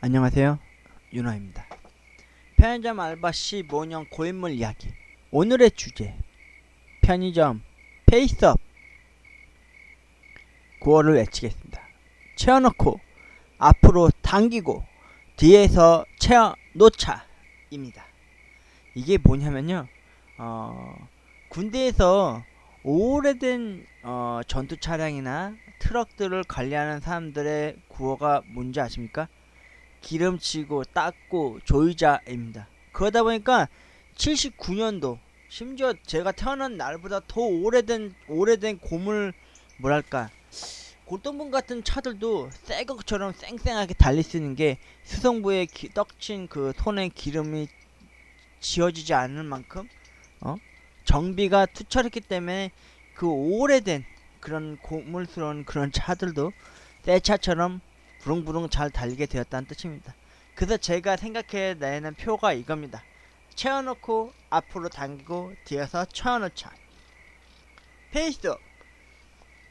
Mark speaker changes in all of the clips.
Speaker 1: 안녕하세요, 윤호입니다. 편의점 알바 15년 고인물 이야기. 오늘의 주제, 편의점 페이스업. 구호를 외치겠습니다. 채워넣고 앞으로 당기고 뒤에서 채워놓자 입니다. 이게 뭐냐면요, 군대에서 오래된 전투 차량이나 트럭들을 관리하는 사람들의 구호가 뭔지 아십니까? 기름치고 닦고 조이자입니다. 그러다 보니까 79년도, 심지어 제가 태어난 날보다 더 오래된 고물, 뭐랄까, 골동품 같은 차들도 새 것처럼 쌩쌩하게 달릴 수 있는 게 수성부에 떡친 그 손에 기름이 지워지지 않을 만큼 정비가 투철했기 때문에 그 오래된 그런 고물스러운 그런 차들도 새 차처럼 부릉부릉 잘 달리게 되었다는 뜻입니다. 그래서 제가 생각해내는 표가 이겁니다. 채워놓고 앞으로 당기고 뒤에서 채워놓자. 페이스업.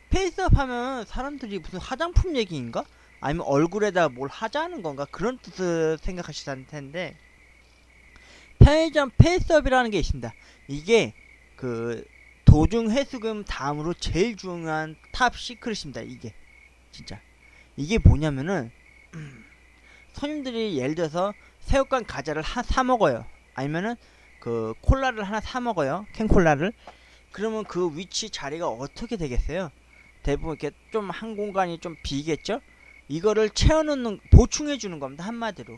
Speaker 1: 페이스업 하면 사람들이 무슨 화장품 얘기인가? 아니면 얼굴에다가 뭘 하자는 건가? 그런 뜻을 생각하실 텐데, 편의점 페이스업이라는 게 있습니다. 이게 그 도중 회수금 다음으로 제일 중요한 탑 시크릿입니다. 이게 진짜 이게 뭐냐면은 손님들이 예를 들어서 새우깡 과자를 사 먹어요. 아니면은 그 콜라를 하나 사 먹어요. 캔콜라를. 그러면 그 위치 자리가 어떻게 되겠어요? 대부분 이렇게 좀 한 공간이 좀 비겠죠? 이거를 채워놓는, 보충해주는 겁니다. 한마디로.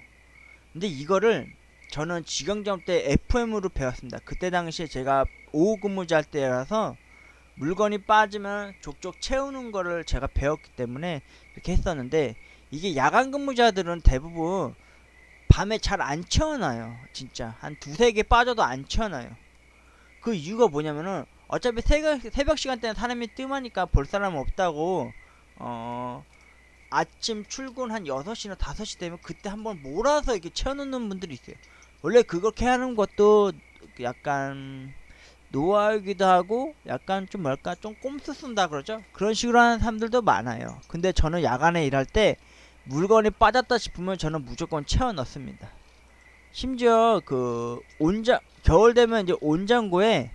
Speaker 1: 근데 이거를 저는 직영점 때 FM으로 배웠습니다. 그때 당시에 제가 오후 근무자 할 때라서 물건이 빠지면 족족 채우는 거를 제가 배웠기 때문에 이렇게 했었는데, 이게 야간 근무자들은 대부분 밤에 잘 안 채워놔요. 진짜 한 두세 개 빠져도 안 채워놔요. 그 이유가 뭐냐면은 어차피 새벽 시간대는 사람이 뜸하니까 볼 사람 없다고, 아침 출근 한 6시나 5시 되면 그때 한번 몰아서 이렇게 채워놓는 분들이 있어요. 원래 그렇게 하는 것도 약간 노하우기도 하고 약간 좀 뭘까, 좀 꼼수 쓴다 그러죠. 그런 식으로 하는 사람들도 많아요. 근데 저는 야간에 일할 때 물건이 빠졌다 싶으면 저는 무조건 채워 넣습니다. 심지어 그 겨울 되면 이제 온장고에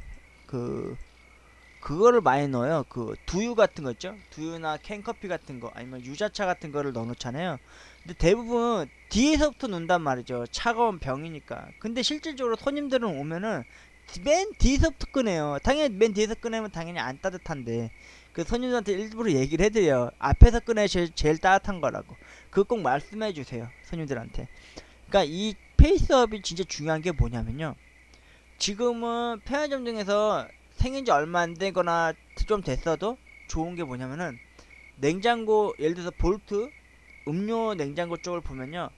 Speaker 1: 그거를 많이 넣어요. 그 두유 같은 거 있죠? 두유나 캔커피 같은 거, 아니면 유자차 같은 거를 넣어 놓잖아요. 근데 대부분 뒤에서부터 논단 말이죠. 차가운 병이니까. 근데 실질적으로 손님들은 오면은 맨 뒤에서부터 꺼내요. 당연히 맨 뒤에서 꺼내면 당연히 안 따뜻한데, 그 손님들한테 일부러 얘기를 해드려요. 앞에서 꺼내 제일 따뜻한 거라고. 그거 꼭 말씀해 주세요, 손님들한테. 그러니까 이 페이스업이 진짜 중요한 게 뭐냐면요, 지금은 편의점 중에서 생긴 지 얼마 안 되거나 좀 됐어도 좋은 게 뭐냐면은, 냉장고, 예를 들어서 볼트 음료 냉장고 쪽을 보면요,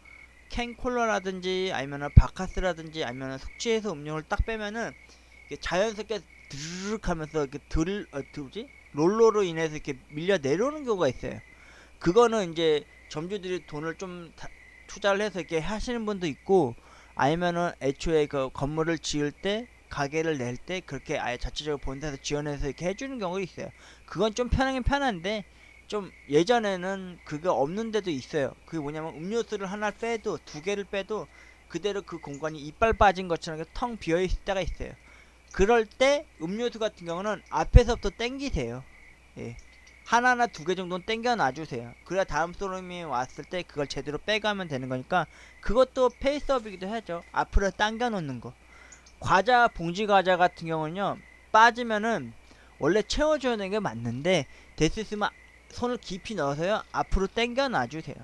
Speaker 1: 캔콜라라든지 아니면은 바카스라든지 아니면은 숙취해서 음료를 딱 빼면은 이게 자연스럽게 드르륵 하면서 이렇게 뭐지? 롤러로 인해서 이렇게 밀려 내려오는 경우가 있어요. 그거는 이제 점주들이 돈을 좀 투자를 해서 이렇게 하시는 분도 있고, 아니면은 애초에 그 건물을 지을 때, 가게를 낼 때 그렇게 아예 자체적으로 본사에서 지원해서 이렇게 해주는 경우가 있어요. 그건 좀 편하긴 편한데, 좀 예전에는 그게 없는 데도 있어요. 그게 뭐냐면 음료수를 하나 빼도, 두 개를 빼도 그대로 그 공간이 이빨 빠진 것처럼 텅 비어 있을 때가 있어요. 그럴 때 음료수 같은 경우는 앞에서부터 땡기세요. 예. 하나나 두 개 정도는 땡겨 놔주세요. 그래야 다음 손님이 왔을 때 그걸 제대로 빼가면 되는 거니까, 그것도 페이스업이기도 하죠. 앞으로 당겨 놓는 거. 과자, 봉지 과자 같은 경우는요, 빠지면은 원래 채워줘야 되는 게 맞는데, 될 수 있으면 손을 깊이 넣어서요, 앞으로 당겨 놔주세요.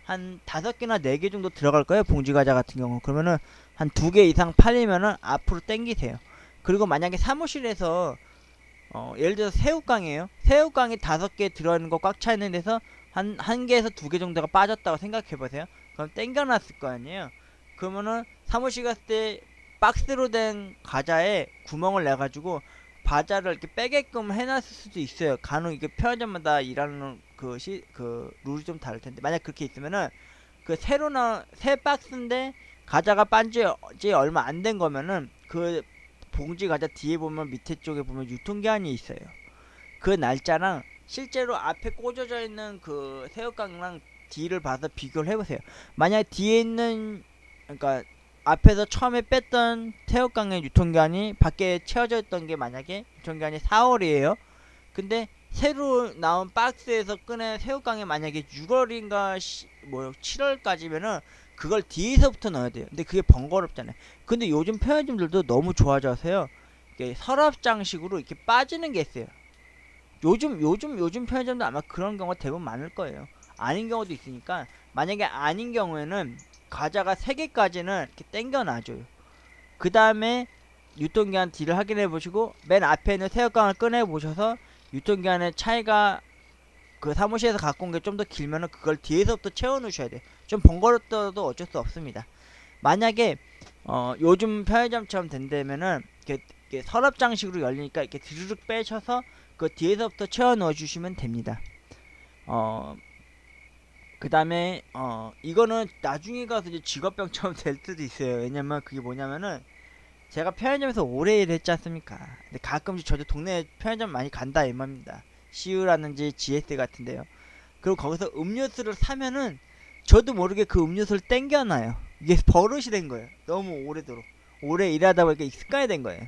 Speaker 1: 한 5개나 4개 정도 들어갈 거예요, 봉지 과자 같은 경우. 그러면은 한 2개 이상 팔리면은 앞으로 당기세요. 그리고 만약에 사무실에서 예를 들어서 새우깡이에요. 새우깡이 5개 들어있는 거 꽉 차 있는 데서 한 개에서 2개 정도가 빠졌다고 생각해 보세요. 그럼 땡겨놨을 거 아니에요. 그러면은 사무실 갔을 때 박스로 된 과자에 구멍을 내가지고 과자를 이렇게 빼게끔 해놨을 수도 있어요. 간혹 이게 편의점마다 일하는 그 룰이 좀 다를 텐데, 만약 그렇게 있으면은 그 새 박스인데 과자가 빤지 얼마 안 된 거면은, 그 봉지 과자 뒤에 보면, 밑에 쪽에 보면 유통기한이 있어요. 그 날짜랑 실제로 앞에 꽂아져 있는 그 새우깡이랑 D를 봐서 비교를 해보세요. 만약 뒤에 있는, 그러니까 앞에서 처음에 뺐던 새우깡의 유통기한이 밖에 채워져 있던 게 만약에 유통기한이 4월이에요. 근데 새로 나온 박스에서 꺼낸 새우깡이 만약에 6월인가 7월까지면은 그걸 뒤에서부터 넣어야 돼요. 근데 그게 번거롭잖아요. 근데 요즘 편의점들도 너무 좋아져서요. 이게 서랍장식으로 이렇게 빠지는 게 있어요. 요즘 편의점도 아마 그런 경우가 대부분 많을 거예요. 아닌 경우도 있으니까 만약에 아닌 경우에는 과자가 3개까지는 이렇게 땡겨 놔줘요. 그 다음에 유통기한 D를 확인해 보시고 맨 앞에 있는 새우깡을 꺼내 보셔서 유통기한의 차이가 그 사무실에서 갖고 온 게 좀 더 길면은 그걸 뒤에서부터 채워 놓으셔야 돼요. 좀 번거롭더라도 어쩔 수 없습니다. 만약에 요즘 편의점처럼 된다면은 이렇게 서랍장식으로 열리니까 이렇게 드르륵 빼셔서 그 뒤에서부터 채워 넣어 주시면 됩니다. 그 다음에 이거는 나중에 가서 이제 직업병처럼 될 수도 있어요. 왜냐면 그게 뭐냐면은 제가 편의점에서 오래 일했지 않습니까? 근데 가끔씩 저도 동네 편의점 많이 간다 이 말입니다. CU라든지 GS 같은데요. 그리고 거기서 음료수를 사면은 저도 모르게 그 음료수를 땡겨놔요. 이게 버릇이 된 거예요. 너무 오래도록 오래 일하다 보니까 습관이 된 거예요.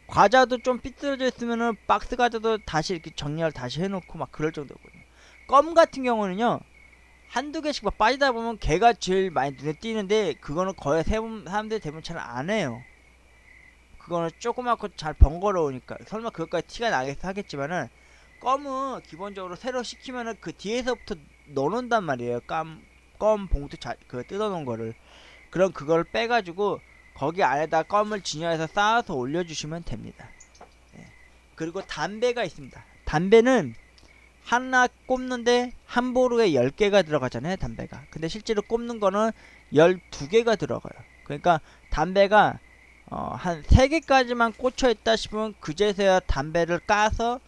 Speaker 1: 과자도 좀 삐뚤어져 있으면은 박스 과자도 다시 이렇게 정리를 다시 해놓고 막 그럴 정도거든요. 껌 같은 경우는요, 한두 개씩 막 빠지다 보면 걔가 제일 많이 눈에 띄는데 그거는 거의 사람들이 대부분 잘 안 해요. 그거는 조그맣고 잘 번거로우니까 설마 그것까지 티가 나겠어 하겠지만은 껌은 기본적으로 새로 시키면은 그 뒤에서부터 넣어놓는단 말이에요. 껌 봉투 그 뜯어놓은 거를. 그럼 그걸 빼가지고 거기 안에다 껌을 진열해서 쌓아서 올려주시면 됩니다. 네. 그리고 담배가 있습니다. 담배는 하나 꼽는데 한 보루에 10개가 들어가잖아요, 담배가. 근데 실제로 꼽는 거는 12개가 들어가요. 그러니까 담배가 한 3개까지만 꽂혀 있다 싶으면 그제서야 담배를 까서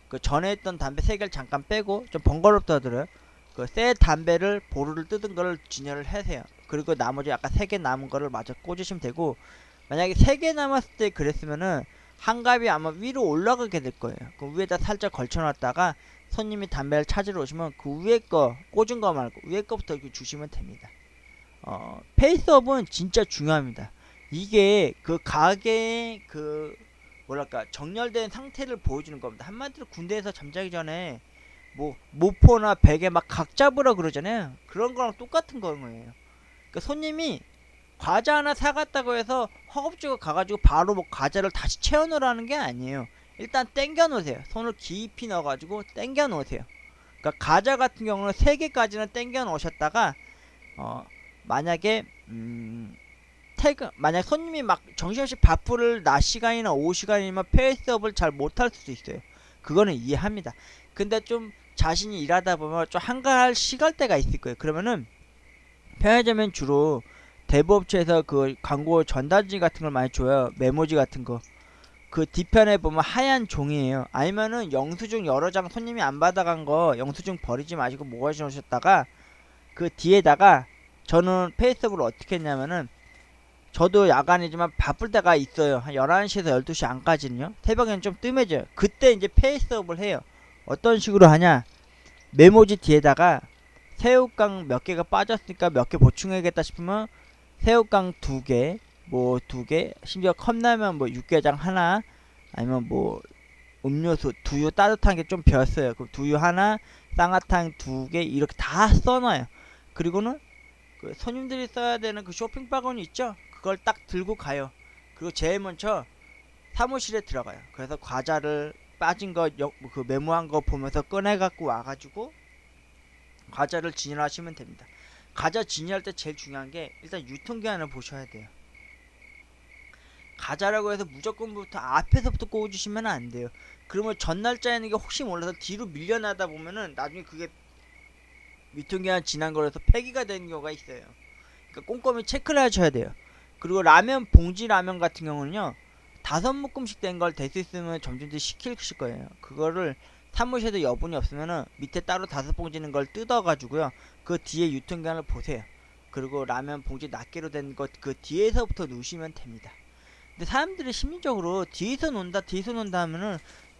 Speaker 1: 그 전에 있던 담배 3개를 잠깐 빼고, 좀 번거롭다 하더라고요. 그 새 담배를 보루를 뜯은 거를 진열을 하세요. 그리고 나머지 아까 3개 남은 거를 마저 꽂으시면 되고, 만약에 3개 남았을 때 그랬으면은 한 갑이 아마 위로 올라가게 될 거예요. 그 위에다 살짝 걸쳐놨다가 손님이 담배를 찾으러 오시면 그 위에 거 꽂은 거 말고 위에 거부터 이렇게 주시면 됩니다. 페이스업은 진짜 중요합니다. 이게 그 가게의 그 뭐랄까 정렬된 상태를 보여주는 겁니다. 한마디로 군대에서 잠자기 전에 뭐 모포나 베개 막 각 잡으라 그러잖아요. 그런 거랑 똑같은 거예요. 그러니까 손님이 과자 하나 사갔다고 해서 허겁지겁 가가지고 바로 뭐 과자를 다시 채워 넣으라는 게 아니에요. 일단 땡겨 놓으세요. 손을 깊이 넣어가지고 땡겨 놓으세요. 그러니까 과자 같은 경우는 3개까지는 땡겨 놓으셨다가 만약에 만약 손님이 막 정신없이 바쁠 낮 시간이나 오후 시간이면 페이스업을 잘 못할 수도 있어요. 그거는 이해합니다. 근데 좀 자신이 일하다 보면 좀 한가할 시간대가 있을 거예요. 그러면은 편의점은 주로 대부업체에서 그 광고 전단지 같은 걸 많이 줘요. 메모지 같은 거. 그 뒤편에 보면 하얀 종이에요. 아니면은 영수증 여러 장 손님이 안 받아간 거 영수증 버리지 마시고 모아져 놓으셨다가 그 뒤에다가, 저는 페이스업을 어떻게 했냐면은, 저도 야간이지만 바쁠 때가 있어요. 한 11시에서 12시 안까지는요. 새벽에는 좀 뜸해져요. 그때 이제 페이스업을 해요. 어떤 식으로 하냐, 메모지 뒤에다가 새우깡 몇 개가 빠졌으니까 몇 개 보충해야겠다 싶으면 새우깡 2개, 뭐 2개, 심지어 컵라면 뭐 육개장 하나, 아니면 뭐 음료수 두유 따뜻한 게 좀 비었어요. 그럼 두유 하나, 쌍화탕 2개 이렇게 다 써놔요. 그리고는 그 손님들이 써야 되는 그 쇼핑 바구니 있죠? 그걸 딱 들고 가요. 그리고 제일 먼저 사무실에 들어가요. 그래서 과자를 빠진 거 그 메모한 거 보면서 꺼내 갖고 와가지고 과자를 진열하시면 됩니다. 과자 진열할 때 제일 중요한 게 일단 유통기한을 보셔야 돼요. 과자라고 해서 무조건부터 앞에서부터 꽂으시면 안 돼요. 그러면 전날짜에 있는 게 혹시 몰라서 뒤로 밀려나다 보면은 나중에 그게 유통기한 지난 거라서 폐기가 되는 경우가 있어요. 그러니까 꼼꼼히 체크를 하셔야 돼요. 그리고 라면 봉지 라면 같은 경우는요, 5묶음씩 된 걸 될 수 있으면 점주들이 시키실 거예요. 그거를 사무실에도 여분이 없으면은 밑에 따로 5봉지는 걸 뜯어가지고요, 그 뒤에 유통기한을 보세요. 그리고 라면 봉지 낱개로 된 것 그 뒤에서부터 넣으시면 됩니다. 근데 사람들이 심리적으로 뒤에서 논다 하면은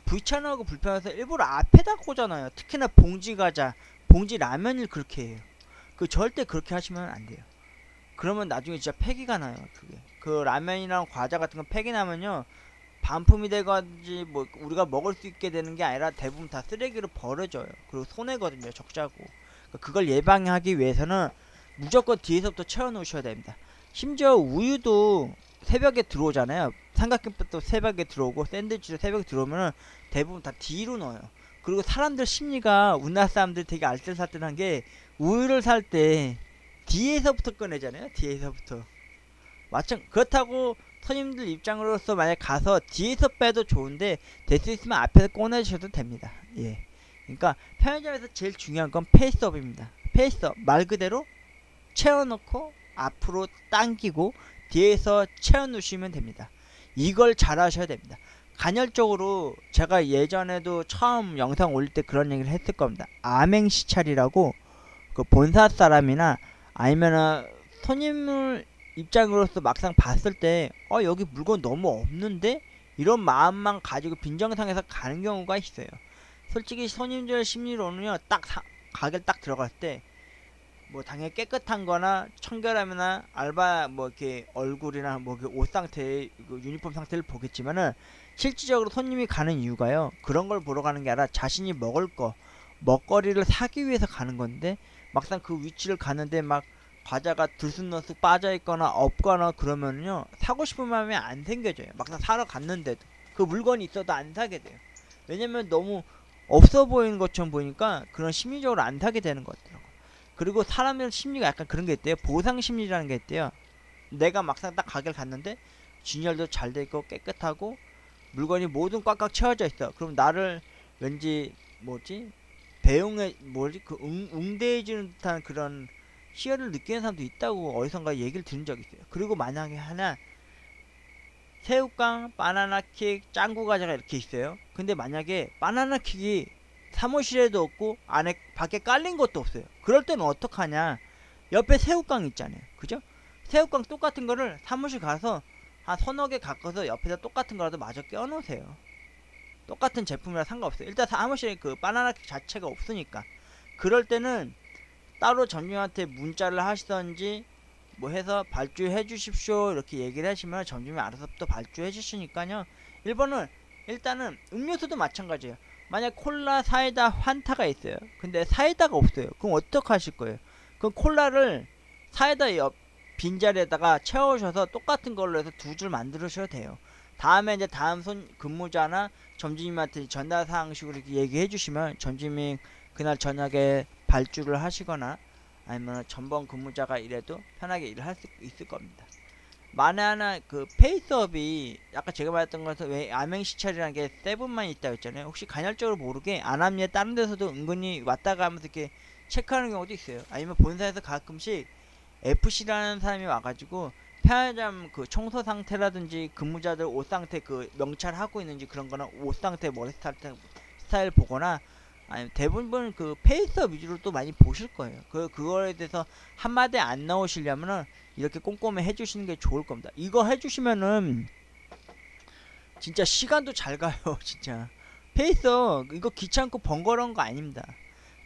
Speaker 1: 귀찮아하고 불편해서 일부러 앞에다 꽂아놔요. 특히나 봉지 봉지 라면을 그렇게 해요. 그 절대 그렇게 하시면 안 돼요. 그러면 나중에 진짜 폐기가 나요. 그게 그 라면이랑 과자 같은 거 폐기 나면요, 반품이 돼가지 뭐 우리가 먹을 수 있게 되는 게 아니라 대부분 다 쓰레기로 버려져요. 그리고 손해거든요, 적자고. 그러니까 그걸 예방하기 위해서는 무조건 뒤에서부터 채워 놓으셔야 됩니다. 심지어 우유도 새벽에 들어오잖아요. 삼각김밥도 새벽에 들어오고 샌드위치도 새벽에 들어오면은 대부분 다 뒤로 넣어요. 그리고 사람들 심리가, 우리나라 사람들이 되게 알뜰살뜰한 게, 우유를 살 때 뒤에서부터 꺼내잖아요. 뒤에서부터. 그렇다고 손님들 입장으로서 만약 가서 뒤에서 빼도 좋은데, 될 수 있으면 앞에서 꺼내주셔도 됩니다. 예. 그러니까 편의점에서 제일 중요한 건 페이스업입니다. 페이스업 말 그대로 채워놓고 앞으로 당기고 뒤에서 채워놓으시면 됩니다. 이걸 잘 하셔야 됩니다. 간헐적으로 제가 예전에도 처음 영상 올릴 때 그런 얘기를 했을 겁니다. 암행시찰이라고, 그 본사 사람이나 아니면은 손님을 입장으로서 막상 봤을 때 여기 물건 너무 없는데 이런 마음만 가지고 빈정상에서 가는 경우가 있어요. 솔직히 손님들 심리로는요, 가게를 딱 들어갈 때 뭐 당연히 깨끗한 거나 청결함이나 알바 뭐 이렇게 얼굴이나 뭐 옷 상태, 유니폼 상태를 보겠지만은, 실질적으로 손님이 가는 이유가요, 그런 걸 보러 가는 게 아니라 자신이 먹을 거, 먹거리를 사기 위해서 가는 건데, 막상 그 위치를 가는데 막 과자가 들쑥날쑥 빠져있거나 없거나 그러면요, 사고 싶은 마음이 안 생겨져요. 막상 사러 갔는데도 그 물건이 있어도 안 사게 돼요. 왜냐면 너무 없어 보이는 것처럼 보니까 그런 심리적으로 안 사게 되는 것 같더라고요. 그리고 사람들 심리가 약간 그런 게 있대요. 보상 심리라는 게 있대요. 내가 막상 딱 가게를 갔는데 진열도 잘 돼 있고 깨끗하고 물건이 모든 꽉꽉 채워져 있어. 그럼 나를 왠지 응대해주는 듯한 그런 희열을 느끼는 사람도 있다고 어디선가 얘기를 들은 적이 있어요. 그리고 만약에 하나 새우깡, 바나나킥, 짱구 과자가 이렇게 있어요. 근데 만약에 바나나킥이 사무실에도 없고 밖에 깔린 것도 없어요. 그럴 때는 어떡하냐? 옆에 새우깡 있잖아요. 그죠? 새우깡 똑같은 거를 사무실 가서 한 서너 개 갖고서 옆에다 똑같은 거라도 마저 껴놓으세요. 똑같은 제품이라 상관없어요. 일단 사무실에 그 바나나킥 자체가 없으니까. 그럴 때는 따로 점주한테 문자를 하시던지 뭐 해서 발주해 주십시오 이렇게 얘기를 하시면 점주님이 알아서 또 발주해 주시니까요. 1번은 일단은 음료수도 마찬가지예요. 만약 콜라, 사이다, 환타가 있어요. 근데 사이다가 없어요. 그럼 어떡 하실 거예요? 그럼 콜라를 사이다 옆 빈자리에다가 채워주셔서 똑같은 걸로 해서 두 줄 만들으셔도 돼요. 다음에 이제 다음 근무자나 점주님한테 전달사항식으로 이렇게 얘기해 주시면 점주님이 그날 저녁에 발주를 하시거나 아니면 전번 근무자가 이래도 편하게 일을 할 수 있을 겁니다. 만에 하나 그 페이스업이 아까 제가 말했던 것에서 왜 암행시찰이라는 게 세븐만 있다고 했잖아요. 혹시 간헐적으로 모르게 안암리에 다른 데서도 은근히 왔다 가면서 이렇게 체크하는 경우도 있어요. 아니면 본사에서 가끔씩 FC라는 사람이 와가지고 편의점 그 청소 상태라든지 근무자들 옷 상태 그 명찰하고 있는지 그런 거나 옷 상태, 머리 스타일 보거나, 아니 대부분 그 페이스업 위주로 또 많이 보실 거예요. 그거에 대해서 한마디 안 나오시려면은 이렇게 꼼꼼히 해주시는 게 좋을 겁니다. 이거 해주시면은 진짜 시간도 잘 가요. 진짜 페이스업 이거 귀찮고 번거로운 거 아닙니다.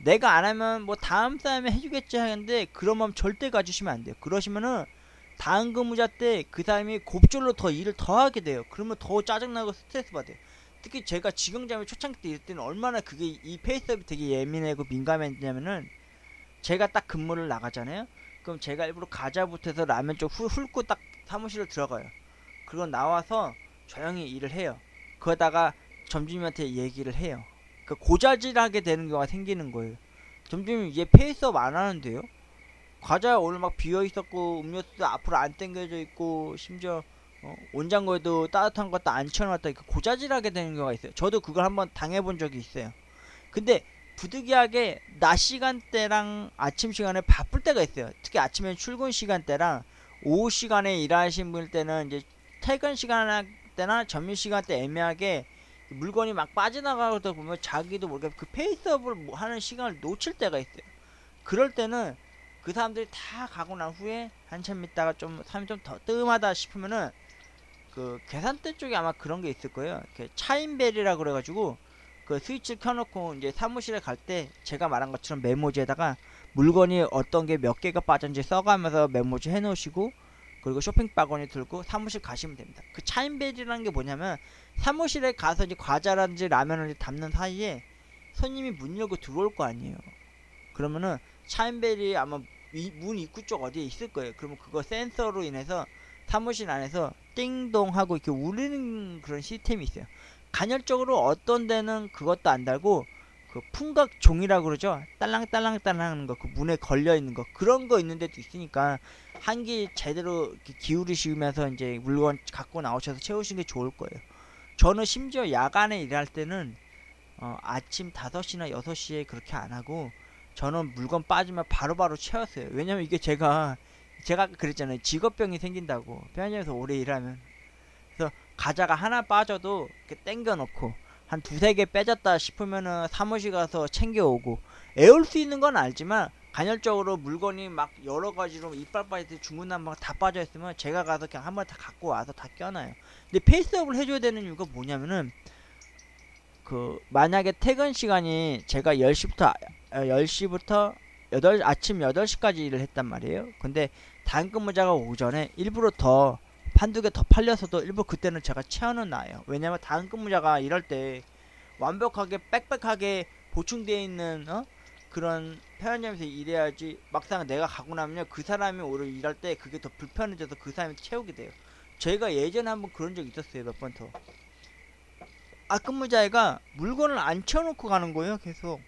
Speaker 1: 내가 안 하면 뭐 다음 사람이 해주겠지 하는데 그런 마음 절대 가주시면 안 돼요. 그러시면은 다음 근무자 때 그 사람이 곱절로 더 일을 더 하게 돼요. 그러면 더 짜증나고 스트레스 받아요. 특히 제가 직영점에 초창기 때 이럴 때는 얼마나 그게 이 페이스업이 되게 예민하고 민감했냐면은, 제가 딱 근무를 나가잖아요. 그럼 제가 일부러 과자부터 해서 라면 쪽 훑고 딱 사무실로 들어가요. 그리고 나와서 조용히 일을 해요. 그러다가 점주님한테 얘기를 해요. 그 고자질하게 되는 경우가 생기는 거예요. 점주님 얘 페이스업 안 하는데요? 과자 오늘 막 비어 있었고 음료수도 앞으로 안 당겨져 있고 심지어 온장고에도 따뜻한 것도 안 채워놨다. 고자질하게 되는 경우가 있어요. 저도 그걸 한번 당해본 적이 있어요. 근데 부득이하게 낮 시간대랑 아침 시간에 바쁠 때가 있어요. 특히 아침에 출근 시간대랑 오후 시간에 일하시는 분 때는 이제 퇴근 시간 때나 점심 시간대 애매하게 물건이 막 빠져나가다 보면 자기도 모르게 그 페이스업을 하는 시간을 놓칠 때가 있어요. 그럴 때는 그 사람들이 다 가고 난 후에 한참 있다가 좀 사람이 좀 더 뜸하다 싶으면은 그 계산대 쪽에 아마 그런 게 있을 거예요. 차인벨이라 그래가지고 그 스위치 켜놓고 이제 사무실에 갈 때 제가 말한 것처럼 메모지에다가 물건이 어떤 게 몇 개가 빠졌는지 써가면서 메모지 해놓으시고, 그리고 쇼핑 바구니 들고 사무실 가시면 됩니다. 그 차인벨이라는 게 뭐냐면, 사무실에 가서 이제 과자라든지 라면을 담는 사이에 손님이 문 열고 들어올 거 아니에요. 그러면은 차인벨이 아마 문 입구 쪽 어디에 있을 거예요. 그러면 그거 센서로 인해서 사무실 안에서 띵동 하고 이렇게 울리는 그런 시스템이 있어요. 간헐적으로 어떤 데는 그것도 안 달고 그 풍각 종이라고 그러죠. 딸랑딸랑딸랑 하는 거, 그 문에 걸려 있는 거, 그런 거 있는 데도 있으니까 한기 제대로 이렇게 기울이시면서 이제 물건 갖고 나오셔서 채우시는 게 좋을 거예요. 저는 심지어 야간에 일할 때는 아침 5시나 6시에 그렇게 안 하고, 저는 물건 빠지면 바로바로 채웠어요. 왜냐면 이게 제가 아까 그랬잖아요. 직업병이 생긴다고. 편의점에서 오래 일하면. 그래서 과자가 하나 빠져도 이렇게 땡겨 놓고, 한 두세 개 빼졌다 싶으면은 사무실 가서 챙겨오고, 애울 수 있는 건 알지만 간헐적으로 물건이 막 여러 가지로 이빨 빠질 때 중구난방 다 빠져 있으면 제가 가서 그냥 한번 다 갖고 와서 다 껴놔요. 근데 페이스업을 해줘야 되는 이유가 뭐냐면은, 그 만약에 퇴근 시간이 제가 10시부터 아침 8시까지 일을 했단 말이에요. 근데 다른 근무자가 오전에 일부러 더 한두 개 더 팔려서도 일부러 그때는 제가 채워는 놔요. 왜냐면 다른 근무자가 일할 때 완벽하게 빽빽하게 보충되어 있는 그런 편의점에서 일해야지, 막상 내가 가고 나면요 그 사람이 오히려 일할 때 그게 더 불편해져서 그 사람이 채우게 돼요. 저희가 예전에 한번 그런 적 있었어요. 몇 번 더. 근무자애가 물건을 안 채워놓고 가는 거예요. 계속.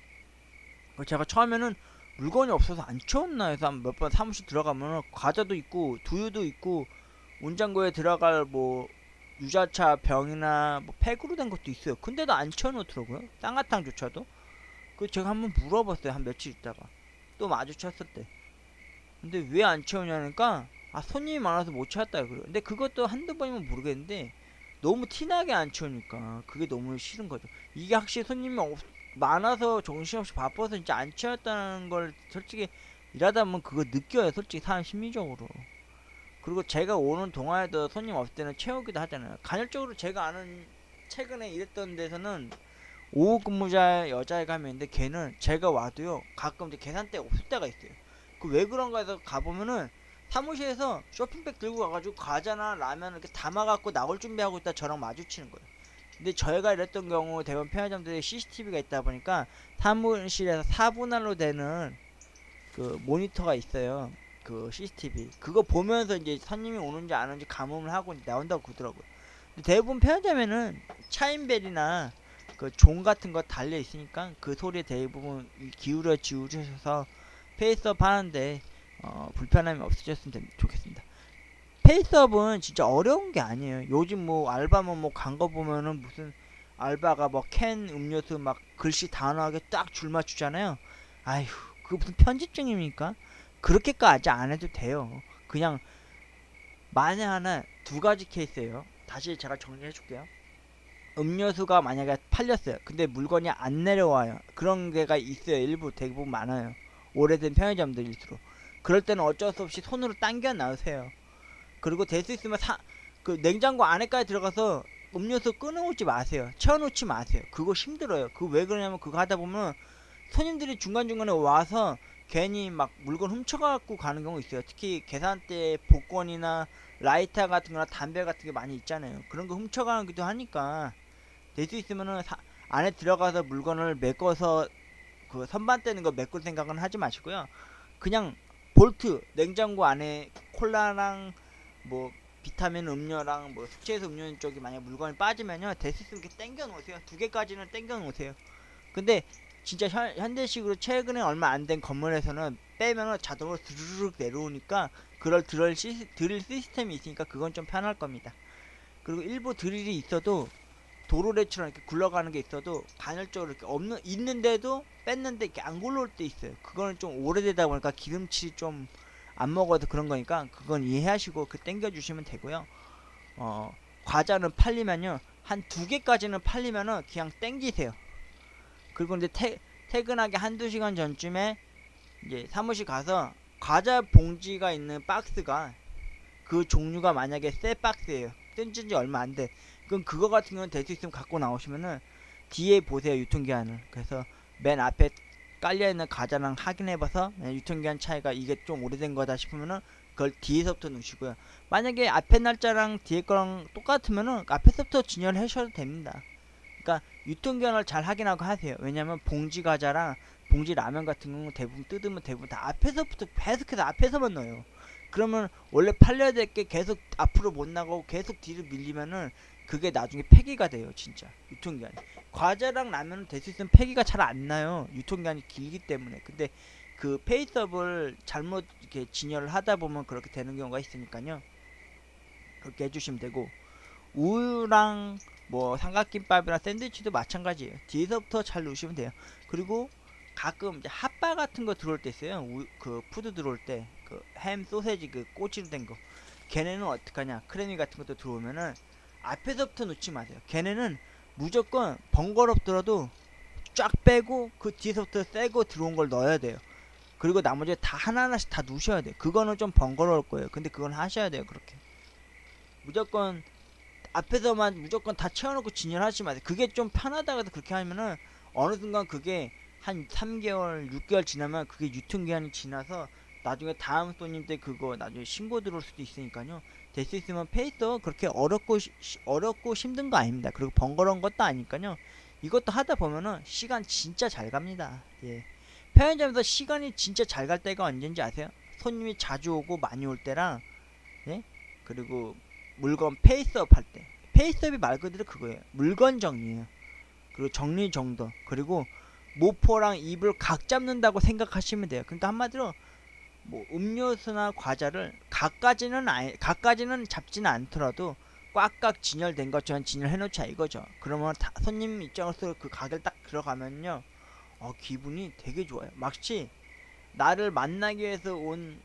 Speaker 1: 제가 처음에는 물건이 없어서 안 채웠나 해서 몇 번 사무실 들어가면 과자도 있고 두유도 있고 온장고에 들어갈 뭐 유자차 병이나 뭐 팩으로 된 것도 있어요. 근데도 안 채워놓더라고요. 쌍화탕조차도. 그 제가 한번 물어봤어요. 한 며칠 있다가 또 마주쳤을 때. 근데 왜 안 채우냐니까, 손님이 많아서 못 채웠다 그래요. 근데 그것도 한두 번이면 모르겠는데 너무 티나게 안 채우니까 그게 너무 싫은 거죠. 이게 확실히 손님이 많아서 정신없이 바빠서 진짜 안 채웠다는 걸 솔직히 일하다 보면 그거 느껴요. 솔직히 사람 심리적으로. 그리고 제가 오는 동안에도 손님 없을 때는 채우기도 하잖아요. 간헐적으로 제가 아는 최근에 일했던 데서는 오후 근무자 여자애가 한 명 있는데, 걔는 제가 와도요 가끔 이제 계산대 없을 때가 있어요. 그 왜 그런가 해서 가보면은 사무실에서 쇼핑백 들고 가가지고 과자나 라면을 이렇게 담아갖고 나올 준비하고 있다 저랑 마주치는 거예요. 근데 저희가 일했던 경우 대부분 편의점들이 CCTV가 있다 보니까 사무실에서 4분할로 되는 그 모니터가 있어요. 그 CCTV 그거 보면서 이제 손님이 오는지 안 오는지 감음을 하고 나온다고 그러더라고요. 근데 대부분 편의점에는 차인벨이나 그 종 같은 거 달려 있으니까 그 소리에 대부분 기울여 지우셔서 페이스업 하는데 불편함이 없으셨으면 좋겠습니다. 페이스업은 진짜 어려운 게 아니에요. 요즘 뭐 알바만 뭐 간 거 보면은 무슨 알바가 뭐 캔 음료수 막 글씨 단호하게 딱 줄 맞추잖아요. 아휴, 그거 무슨 편집증입니까? 그렇게까지 안 해도 돼요. 그냥 만에 하나 두 가지 케이스예요. 다시 제가 정리해 줄게요. 음료수가 만약에 팔렸어요. 근데 물건이 안 내려와요. 그런 데가 있어요. 일부 대부분 많아요. 오래된 편의점들일수록. 그럴 때는 어쩔 수 없이 손으로 당겨 놔으세요. 그리고 될 수 있으면 그 냉장고 안에까지 들어가서 음료수 끊어오지 마세요. 채워놓지 마세요. 그거 힘들어요. 그거 왜 그러냐면 그거 하다 보면 손님들이 중간중간에 와서 괜히 막 물건 훔쳐갖고 가는 경우 있어요. 특히 계산대 복권이나 라이터 같은 거나 담배 같은 게 많이 있잖아요. 그런 거 훔쳐가기도 하니까 될 수 있으면은 안에 들어가서 물건을 메꿔서 그 선반 떼는 거 메꿀 생각은 하지 마시고요. 그냥 볼트 냉장고 안에 콜라랑 뭐 비타민 음료랑 뭐 숙취해소 음료 쪽이 만약 물건이 빠지면요 될 수 있으면 이렇게 당겨 놓으세요. 두 개까지는 당겨 놓으세요. 근데 진짜 현대식으로 최근에 얼마 안 된 건물에서는 빼면은 자동으로 드르륵 내려오니까 그걸 드릴 시스템이 있으니까 그건 좀 편할 겁니다. 그리고 일부 드릴이 있어도 도로래처럼 이렇게 굴러가는 게 있어도 간헐적으로 이렇게 있는데도 뺐는데 이렇게 안 굴러올 때 있어요. 그거는 좀 오래되다 보니까 기름칠이 좀 안 먹어도 그런 거니까 그건 이해하시고 그 땡겨 주시면 되고요. 과자는 팔리면요 한 두 개까지는 팔리면은 그냥 땡기세요. 그리고 이제 퇴근하기 한두 시간 전쯤에 이제 사무실 가서 과자 봉지가 있는 박스가 그 종류가 만약에 새 박스예요. 뜬지 얼마 안 돼. 그럼 그거 같은 경우는 될 수 있으면 갖고 나오시면은 뒤에 보세요, 유통기한을. 그래서 맨 앞에 깔려있는 과자랑 확인해봐서 유통기한 차이가 이게 좀 오래된 거다 싶으면은 그걸 뒤에서부터 넣으시고요. 만약에 앞에 날짜랑 뒤에 거랑 똑같으면은 앞에서부터 진열을 하셔도 됩니다. 그러니까 유통기한을 잘 확인하고 하세요. 왜냐면 봉지 과자랑 봉지 라면 같은 경우는 대부분 뜯으면 대부분 다 앞에서부터 계속해서 앞에서만 넣어요. 그러면 원래 팔려야 될 게 계속 앞으로 못 나가고 계속 뒤로 밀리면은 그게 나중에 폐기가 돼요, 진짜. 유통기한이. 과자랑 라면은 될 수 있으면 폐기가 잘 안 나요. 유통기한이 길기 때문에. 근데 그 페이스업을 잘못 이렇게 진열을 하다 보면 그렇게 되는 경우가 있으니까요. 그렇게 해주시면 되고, 우유랑 뭐 삼각김밥이랑 샌드위치도 마찬가지예요. 뒤에서부터 잘 넣으시면 돼요. 그리고 가끔 이제 핫바 같은 거 들어올 때 있어요. 그 푸드 들어올 때 그 햄 소세지 그 꼬치로 된 거. 걔네는 어떡하냐? 크래미 같은 것도 들어오면은 앞에서부터 넣지 마세요. 걔네는 무조건 번거롭더라도 쫙 빼고 그 뒤에서부터 새거 들어온 걸 넣어야 돼요. 그리고 나머지 다 하나하나씩 다 넣으셔야 돼요. 그거는 좀 번거로울 거예요. 근데 그건 하셔야 돼요. 그렇게 무조건 앞에서만 무조건 다 채워놓고 진열하지 마세요. 그게 좀 편하다고 해서 그렇게 하면은 어느 순간 그게 한 3개월 6개월 지나면 그게 유통기한이 지나서 나중에 다음 손님 때 그거 나중에 신고 들어올 수도 있으니까요. 될 수 있으면 페이스도 그렇게 어렵고 힘든 거 아닙니다. 그리고 번거로운 것도 아니까요. 이것도 하다 보면은 시간 진짜 잘 갑니다. 예. 편의점에서 시간이 진짜 잘 갈 때가 언제인지 아세요? 손님이 자주 오고 많이 올 때랑, 예? 그리고 물건 페이스업 할 때. 페이스업이 말 그대로 그거예요. 물건 정리예요. 그리고 정리정돈. 그리고 모포랑 입을 각 잡는다고 생각하시면 돼요. 그러니까 한마디로 뭐 음료수나 과자를 각까지는 잡지는 않더라도 꽉꽉 진열된 것처럼 진열해 놓자 이거죠. 그러면 손님 입장으로서 그 가게를 딱 들어가면요, 기분이 되게 좋아요. 마치 나를 만나기 위해서 온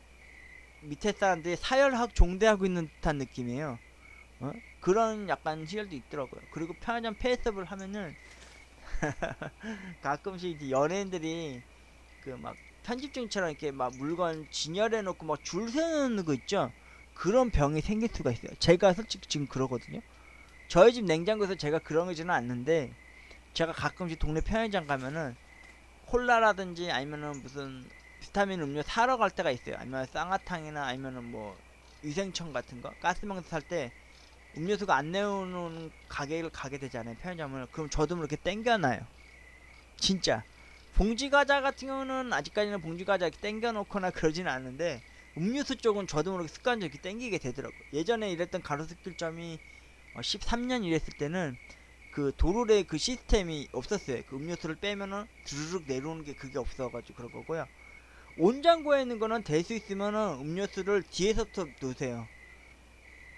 Speaker 1: 밑에 사람들이 사열하고 종대하고 있는 듯한 느낌이에요. 그런 약간 시절도 있더라고요. 그리고 편의점 페이스업을 하면은 가끔씩 이제 연예인들이 그 막 편집증처럼 이렇게 막 물건 진열해 놓고 막 줄 세우는 거 있죠. 그런 병이 생길 수가 있어요. 제가 솔직히 지금 그러거든요. 저희 집 냉장고에서 제가 그런 거지는 않는데, 제가 가끔씩 동네 편의점 가면은 콜라라든지 아니면은 무슨 비타민 음료 사러 갈 때가 있어요. 아니면 쌍화탕이나 아니면은 뭐 위생청 같은 거 가스망도 살 때 음료수가 안 내오는 가게를 가게 되잖아요, 편의점을. 그럼 저도 이렇게 땡겨놔요. 진짜 봉지 과자 같은 경우는 아직까지는 봉지 과자 이렇게 땡겨 놓거나 그러지는 않는데, 음료수 쪽은 저도 모르게 습관적으로 이렇게 땡기게 되더라고요. 예전에 일했던 가로수길점이 13년 일했을 때는 그 도로에 그 시스템이 없었어요. 그 음료수를 빼면은 주르륵 내려오는 게 그게 없어가지고 그런 거고요. 온장고에 있는 거는 될 수 있으면은 음료수를 뒤에서부터 놓으세요.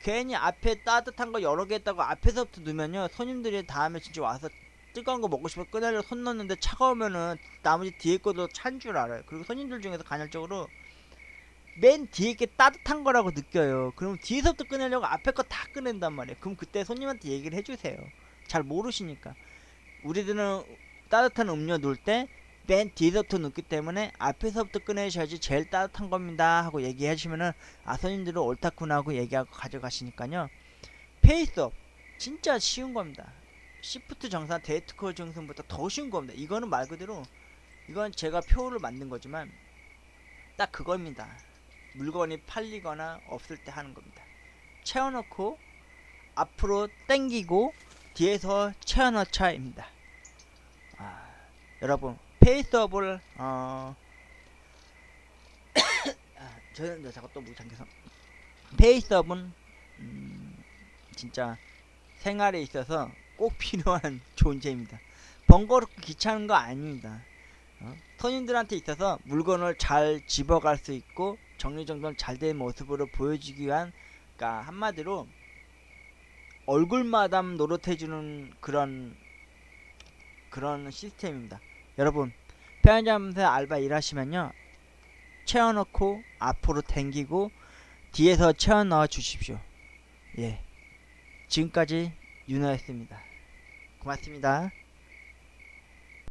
Speaker 1: 괜히 앞에 따뜻한 거 여러 개 있다고 앞에서부터 넣으면요, 손님들이 다음에 진짜 와서 뜨거운 거 먹고 싶어 꺼내려 손 넣는데 차가우면은 나머지 뒤에 거도 찬 줄 알아요. 그리고 손님들 중에서 간헐적으로 맨 뒤에 게 따뜻한 거라고 느껴요. 그럼 뒤에서부터 꺼내려고 앞에 거 다 꺼낸단 말이에요. 그럼 그때 손님한테 얘기를 해주세요. 잘 모르시니까. 우리들은 따뜻한 음료 놓을 때 맨 뒤에서부터 넣기 때문에 앞에서부터 꺼내셔야지 제일 따뜻한 겁니다 하고 얘기하시면은 손님들은 옳다구나 하고 얘기하고 가져가시니까요. 페이스업 진짜 쉬운 겁니다. 시프트 정산, 데이트 콜 정산보다 더 쉬운 겁니다. 이거는 말 그대로, 이건 제가 표를 만든 거지만 딱 그겁니다. 물건이 팔리거나 없을 때 하는 겁니다. 채워놓고 앞으로 당기고 뒤에서 채워넣자입니다. 여러분 페이스업을 저는 자꾸 또 무장해서 페이스업은 진짜 생활에 있어서 꼭 필요한 존재입니다. 번거롭고 귀찮은 거 아닙니다. 손님들한테 있어서 물건을 잘 집어갈 수 있고 정리정돈 잘 된 모습으로 보여주기 위한, 그러니까 한마디로 얼굴마담 노릇해주는 그런 시스템입니다. 여러분 편의점에서 알바 일하시면요, 채워넣고 앞으로 당기고 뒤에서 채워넣어 주십시오. 예, 지금까지 윤호였습니다. 고맙습니다.